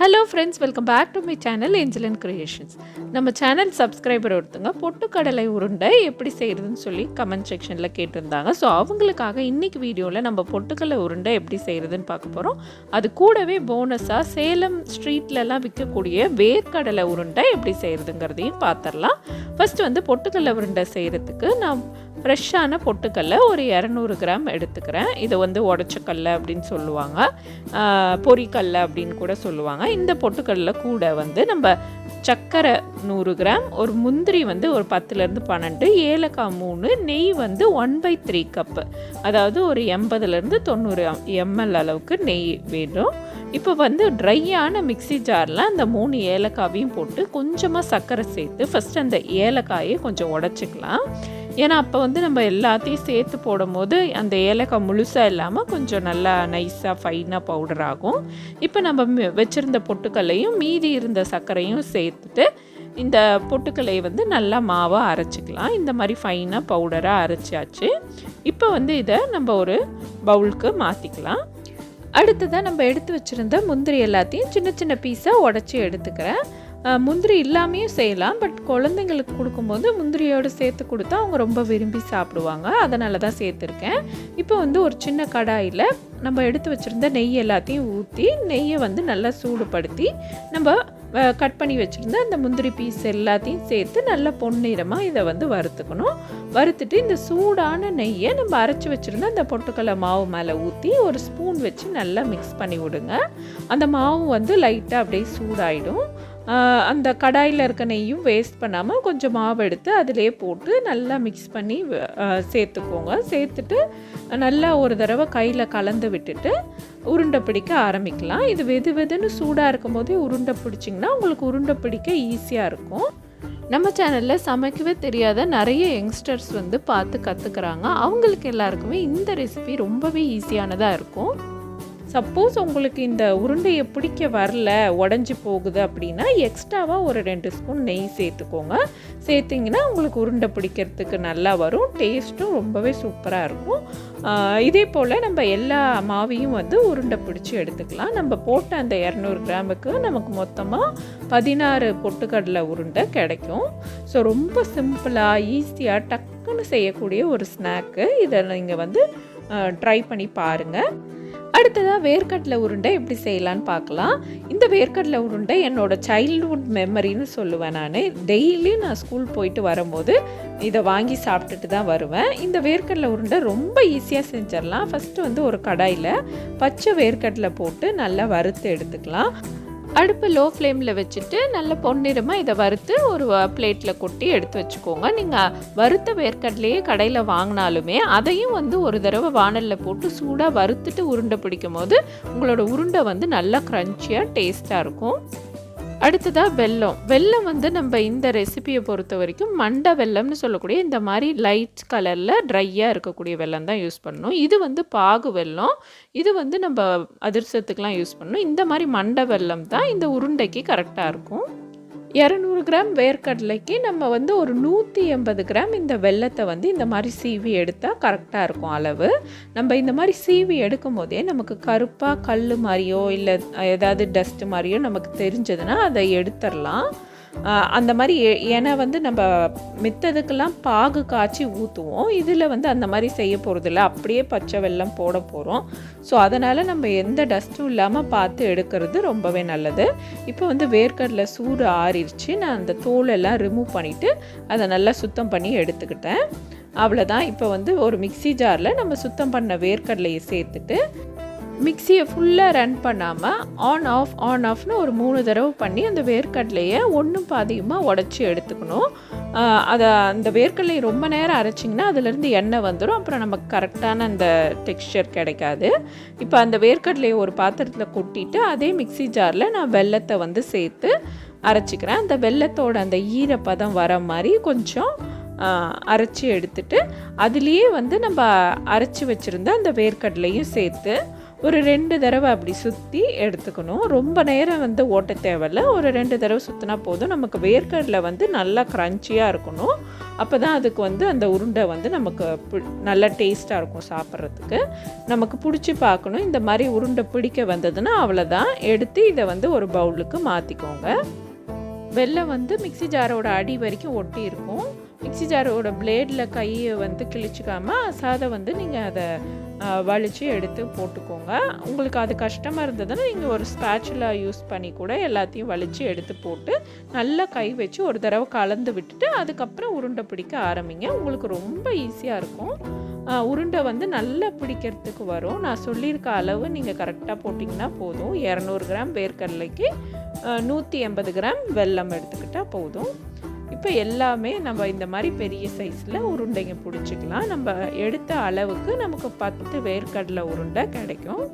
Hello friends, welcome back to my channel Angeline Creations. நம்ம channel subscriber ஒருத்தங்க பொட்டுக்கடலை உருண்டை எப்படி செய்யறதுன்னு சொல்லி கமெண்ட் செக்ஷன்ல கேட்டிருந்தாங்க. ஸோ அவங்களுக்காக இன்னைக்கு வீடியோவில் நம்ம பொட்டுக்கடலை உருண்டை எப்படி செய்யறதுன்னு பார்க்க போகிறோம். அது கூடவே போனஸாக சேலம் ஸ்ட்ரீட்லலாம் விற்கக்கூடிய வேர்க்கடலை உருண்டை எப்படி செய்யறதுங்கிறதையும் பார்த்துடலாம். ஃபர்ஸ்ட் வந்து பொட்டுக்கடலை உருண்டை செய்கிறதுக்கு நான் ஃப்ரெஷ்ஷான பொட்டுக்கல்லை ஒரு 200 கிராம் எடுத்துக்கிறேன். இதை வந்து உடச்சக்கல்லை அப்படின்னு சொல்லுவாங்க, பொரிக்கல்லை அப்படின்னு கூட சொல்லுவாங்க. இந்த பொட்டுக்கல்லை கூட வந்து நம்ம சர்க்கரை 100 கிராம், ஒரு முந்திரி வந்து ஒரு 10லேருந்து 12, ஏலக்காய் 3, நெய் வந்து 1/3 கப்பு, அதாவது ஒரு 80லேருந்து 90 ml அளவுக்கு நெய் வேணும். இப்போ வந்து ட்ரையான மிக்சி ஜாரில் அந்த 3 ஏலக்காவையும் போட்டு கொஞ்சமாக சர்க்கரை சேர்த்து ஃபஸ்ட்டு அந்த ஏலக்காயை கொஞ்சம் உடச்சிக்கலாம். ஏன்னா அப்போ வந்து நம்ம எல்லாத்தையும் சேர்த்து போடும் போது அந்த ஏலக்காய் முழுசாக இல்லாமல் கொஞ்சம் நல்லா நைஸாக ஃபைனாக பவுடர் ஆகும். இப்போ நம்ம வச்சுருந்த பொட்டுக்கல்லையும் மீதி இருந்த சர்க்கரையும் சேர்த்துட்டு இந்த பொட்டுக்கல்லையை வந்து நல்லா மாவாக அரைச்சிக்கலாம். இந்த மாதிரி ஃபைனாக பவுடராக அரைச்சாச்சு. இப்போ வந்து இதை நம்ம ஒரு பவுலுக்கு மாற்றிக்கலாம். அடுத்ததாக நம்ம எடுத்து வச்சுருந்த முந்திரி எல்லாத்தையும் சின்ன சின்ன பீஸாக உடச்சி எடுத்துக்கிறேன். முந்திரி இல்லாமையும் செய்யலாம், பட் குழந்தைங்களுக்கு கொடுக்கும்போது முந்திரியோடு சேர்த்து கொடுத்தா அவங்க ரொம்ப விரும்பி சாப்பிடுவாங்க, அதனால தான் சேர்த்துருக்கேன். இப்போ வந்து ஒரு சின்ன கடாயில் நம்ம எடுத்து வச்சுருந்த நெய் எல்லாத்தையும் ஊற்றி நெய்யை வந்து நல்லா சூடுபடுத்தி நம்ம கட் பண்ணி வச்சுருந்த அந்த முந்திரி பீஸ் எல்லாத்தையும் சேர்த்து நல்லா பொன்னிறமாக இதை வந்து வறுத்துக்கணும். வறுத்துட்டு இந்த சூடான நெய்யை நம்ம அரைச்சி வச்சுருந்த அந்த பொட்டுக்கடலை மாவு மேலே ஊற்றி ஒரு ஸ்பூன் வச்சு நல்லா மிக்ஸ் பண்ணி விடுங்க. அந்த மாவு வந்து லைட்டாக அப்படியே சூடாயிடும். அந்த கடாயில் இருக்க நெய்யும் வேஸ்ட் பண்ணாமல் கொஞ்சம் மாவு எடுத்து அதிலே போட்டு நல்லா மிக்ஸ் பண்ணி சேர்த்துக்கோங்க. சேர்த்துட்டு நல்லா ஒரு தடவை கையில் கலந்து விட்டுட்டு உருண்டை பிடிக்க ஆரம்பிக்கலாம். இது வெது வெதுன்னு சூடாக இருக்கும் போதே உருண்டை பிடிச்சிங்கன்னா உங்களுக்கு உருண்டை பிடிக்க ஈஸியாக இருக்கும். நம்ம சேனலில் சமைக்கவே தெரியாத நிறைய யங்ஸ்டர்ஸ் வந்து பார்த்து கற்றுக்குறாங்க. அவங்களுக்கு எல்லாருக்குமே இந்த ரெசிபி ரொம்பவே ஈஸியானதாக இருக்கும். சப்போஸ் உங்களுக்கு இந்த உருண்டையை பிடிக்க வரல, உடஞ்சி போகுது அப்படின்னா எக்ஸ்ட்ராவாக ஒரு 2 ஸ்பூன் நெய் சேர்த்துக்கோங்க. சேர்த்திங்கன்னா உங்களுக்கு உருண்டை பிடிக்கிறதுக்கு நல்லா வரும். டேஸ்ட்டும் ரொம்பவே சூப்பராக இருக்கும். இதே போல் நம்ம எல்லா மாவையும் வந்து உருண்டை பிடிச்சி எடுத்துக்கலாம். நம்ம போட்ட அந்த 200 கிராமுக்கு நமக்கு மொத்தமாக 16 பொட்டுக்கடலை உருண்டை கிடைக்கும். ஸோ ரொம்ப சிம்பிளாக ஈஸியாக டக்குன்னு செய்யக்கூடிய ஒரு ஸ்நாக்கு. இதை நீங்கள் வந்து ட்ரை பண்ணி பாருங்கள். அடுத்ததாக வேர்க்கடலை உருண்டை எப்படி செய்யலான்னு பார்க்கலாம். இந்த வேர்க்கடலை உருண்டை என்னோட சைல்ட்ஹுட் மெமரின்னு சொல்லுவேன். டெய்லி நான் ஸ்கூல் போயிட்டு வரும்போது இதை வாங்கி சாப்பிட்டுட்டு தான் வருவேன். இந்த வேர்க்கடலை உருண்டை ரொம்ப ஈஸியாக செஞ்சிடலாம். ஃபஸ்ட்டு வந்து ஒரு கடாயில் பச்சை வேர்க்கடலை போட்டு நல்லா வறுத்து எடுத்துக்கலாம். அடுப்பு லோ ஃப்ளேமில் வச்சுட்டு நல்ல பொன்னிறமாக இதை வறுத்து ஒரு பிளேட்டில் கொட்டி எடுத்து வச்சுக்கோங்க. நீங்கள் வறுத்த வேர்க்கடலையே கடையில் வாங்கினாலுமே அதையும் வந்து ஒரு தடவை வானலில் போட்டு சூடாக வறுத்துட்டு உருண்டை பிடிக்கும் போது உங்களோட உருண்டை வந்து நல்லா க்ரன்ச்சியாக டேஸ்ட்டாக இருக்கும். அடுத்ததாக வெல்லம் வந்து நம்ம இந்த ரெசிபியை பொறுத்த வரைக்கும் மண்டை வெல்லம்னு சொல்லக்கூடிய இந்த மாதிரி லைட் கலரில் ட்ரையாக இருக்கக்கூடிய வெல்லம் தான் யூஸ் பண்ணணும். இது வந்து பாகு வெல்லம், இது வந்து நம்ம அதிர்சத்துக்கெலாம் யூஸ் பண்ணணும். இந்த மாதிரி மண்டை வெல்லம் தான் இந்த உருண்டைக்கு கரெக்டாக இருக்கும். 200 கிராம் வேர்க்கடலைக்கு நம்ம வந்து ஒரு 180 கிராம் இந்த வெல்லத்தை வந்து இந்த மாதிரி சீவி எடுத்தால் கரெக்டாக இருக்கும் அளவு. நம்ம இந்த மாதிரி சீவி எடுக்கும் போதே நமக்கு கருப்பாக கல் மாதிரியோ இல்லை ஏதாவது டஸ்ட் மாதிரியோ நமக்கு தெரிஞ்சதுன்னா அதை எடுத்துடலாம். அந்த மாதிரி ஏன்னா வந்து நம்ம மித்ததுக்கெல்லாம் பாகு காய்ச்சி ஊற்றுவோம், இதில் வந்து அந்த மாதிரி செய்ய போகிறதில்ல, அப்படியே பச்சை வெல்லம் போட போகிறோம். ஸோ அதனால் நம்ம எந்த டஸ்ட்டும் இல்லாமல் பார்த்து எடுக்கிறது ரொம்பவே நல்லது. இப்போ வந்து வேர்க்கடலை சூடு ஆறிடுச்சு. நான் அந்த தோலெல்லாம் ரிமூவ் பண்ணிவிட்டு அதை நல்லா சுத்தம் பண்ணி எடுத்துக்கிட்டேன். அவ்வளோதான். இப்போ வந்து ஒரு மிக்சி ஜாரில் நம்ம சுத்தம் பண்ண வேர்க்கடலையை சேர்த்துட்டு மிக்சியை ஃபுல்லாக ரன் பண்ணாமல் ஆன் ஆஃப்னு ஒரு 3 தடவை பண்ணி அந்த வேர்க்கடலையை ஒன்றும் பாதியமாக உடச்சி எடுத்துக்கணும். அந்த வேர்க்கடலையை ரொம்ப நேரம் அரைச்சிங்கன்னா அதுலேருந்து எண்ணெய் வந்துடும், அப்புறம் நமக்கு கரெக்டான அந்த டெக்ஸ்சர் கிடைக்காது. இப்போ அந்த வேர்க்கடலையை ஒரு பாத்திரத்தில் கொட்டிட்டு அதே மிக்சி ஜாரில் நான் வெல்லத்தை வந்து சேர்த்து அரைச்சிக்கிறேன். அந்த வெல்லத்தோட அந்த ஈரப்பதம் வர மாதிரி கொஞ்சம் அரைச்சி எடுத்துட்டு அதுலேயே வந்து நம்ம அரைச்சி வச்சுருந்த அந்த வேர்க்கடலையும் சேர்த்து ஒரு 2 தடவை அப்படி சுற்றி எடுத்துக்கணும். ரொம்ப நேரம் வந்து ஓட்ட தேவையில்ல. ஒரு 2 தடவை சுற்றினா போதும். நமக்கு வேர்க்கடலை வந்து நல்லா க்ரன்ச்சியாக இருக்கணும். அப்போ தான் அதுக்கு வந்து அந்த உருண்டை வந்து நமக்கு நல்லா டேஸ்ட்டாக இருக்கும் சாப்பிட்றதுக்கு. நமக்கு பிடிச்சி பார்க்கணும். இந்த மாதிரி உருண்டை பிடிக்க வந்ததுன்னா அவ்வளோதான். எடுத்து இதை வந்து ஒரு பவுலுக்கு மாற்றிக்கோங்க. வெல்லம் வந்து மிக்ஸி ஜாரோட அடி வரைக்கும் ஒட்டி இருக்கும். மிக்ஸி ஜாரோட பிளேடில் கையை வந்து கிழிச்சிக்காமல் அசாத வந்து நீங்கள் அதை வலித்து எடுத்து போட்டுக்கோங்க. உங்களுக்கு அது கஷ்டமாக இருந்ததுன்னா நீங்கள் ஒரு ஸ்பேச்சுலா யூஸ் பண்ணி கூட எல்லாத்தையும் வலித்து எடுத்து போட்டு நல்லா கை வச்சு ஒரு தடவை கலந்து விட்டுட்டு அதுக்கப்புறம் உருண்டை பிடிக்க ஆரம்பிங்க. உங்களுக்கு ரொம்ப ஈஸியாக இருக்கும். உருண்டை வந்து நல்லா பிடிக்கிறதுக்கு வரும். நான் சொல்லியிருக்க அளவு நீங்கள் கரெக்டாக போட்டிங்கன்னா போதும். 200 கிராம் வேர்க்கடலைக்கு 180 கிராம் வெல்லம் எடுத்துக்கிட்டால் போதும். இப்போ எல்லாமே நம்ம இந்த மாதிரி பெரிய சைஸில் உருண்டைங்க பிடிச்சிக்கலாம். நம்ம எடுத்த அளவுக்கு நமக்கு 10 வேர்க்கடலை உருண்டை கிடைக்கும்.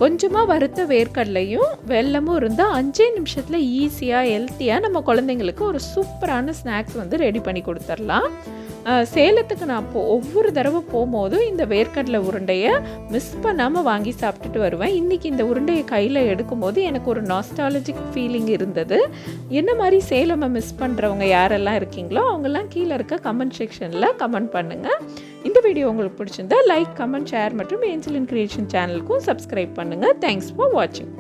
கொஞ்சமாக வறுத்த வேர்க்கடலையும் வெல்லமும் இருந்தால் 5 நிமிஷத்தில் ஈஸியாக ஹெல்த்தியாக நம்ம குழந்தைங்களுக்கு ஒரு சூப்பரான ஸ்நாக்ஸ் வந்து ரெடி பண்ணி கொடுத்துடலாம். சேலத்துக்கு நான் ஒவ்வொரு தடவை போகும்போதும் இந்த வேர்க்கடலை உருண்டையை மிஸ் பண்ணாமல் வாங்கி சாப்பிட்டுட்டு வருவேன். இன்றைக்கி இந்த உருண்டையை கையில் எடுக்கும்போது எனக்கு ஒரு நாஸ்டாலஜிக் ஃபீலிங் இருந்தது. என்ன மாதிரி சேலமை மிஸ் பண்ணுறவங்க யாரெல்லாம் இருக்கீங்களோ அவங்கெல்லாம் கீழே இருக்க கமெண்ட் செக்ஷனில் கமெண்ட் பண்ணுங்கள். இந்த வீடியோ உங்களுக்கு பிடிச்சிருந்தா லைக், கமெண்ட், ஷேர் மற்றும் ஏஞ்சலின் கிரியேஷன் சேனலுக்கும் சப்ஸ்கிரைப் பண்ணுங்கள். தேங்க்ஸ் ஃபார் வாட்சிங்.